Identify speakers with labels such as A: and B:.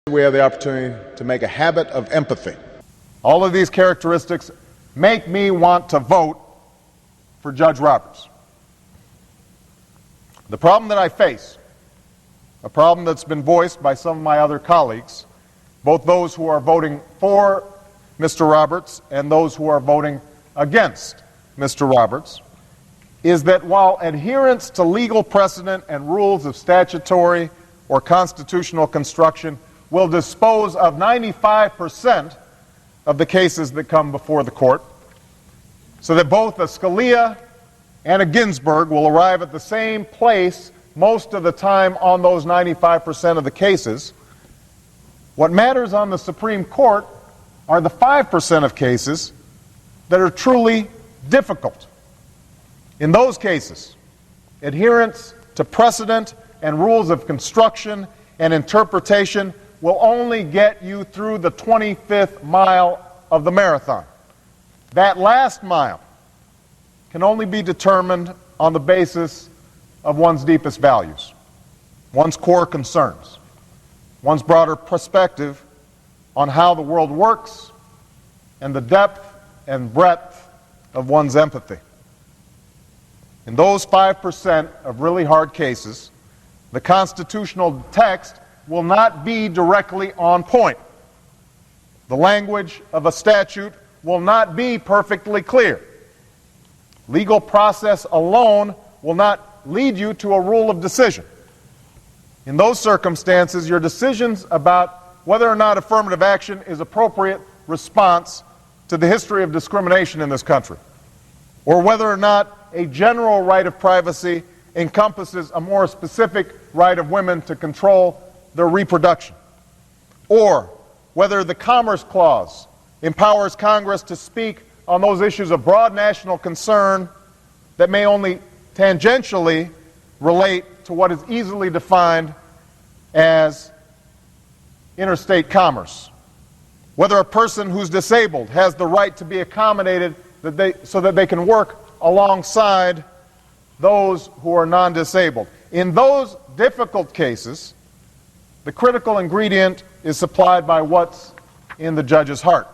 A: We have the opportunity to make a habit of empathy.
B: All of these characteristics make me want to vote for Judge Roberts. The problem that I face, a problem that's been voiced by some of my other colleagues, both those who are voting for Mr. Roberts and those who are voting against Mr. Roberts, is that while adherence to legal precedent and rules of statutory or constitutional construction will dispose of 95% of the cases that come before the court, so that both a Scalia and a Ginsburg will arrive at the same place most of the time on those 95% of the cases, what matters on the Supreme Court are the 5% of cases that are truly difficult. In those cases, adherence to precedent and rules of construction and interpretation will only get you through the 25th mile of the marathon. That last mile can only be determined on the basis of one's deepest values, one's core concerns, one's broader perspective on how the world works, and the depth and breadth of one's empathy. In those 5% of really hard cases, the constitutional text will not be directly on point. The language of a statute will not be perfectly clear. Legal process alone will not lead you to a rule of decision. In those circumstances, your decisions about whether or not affirmative action is appropriate response to the history of discrimination in this country, or whether or not a general right of privacy encompasses a more specific right of women to control their reproduction, or whether the Commerce Clause empowers Congress to speak on those issues of broad national concern that may only tangentially relate to what is easily defined as interstate commerce. Whether a person who's disabled has the right to be accommodated so that they can work alongside those who are non-disabled. In those difficult cases, the critical ingredient is supplied by what's in the judge's heart.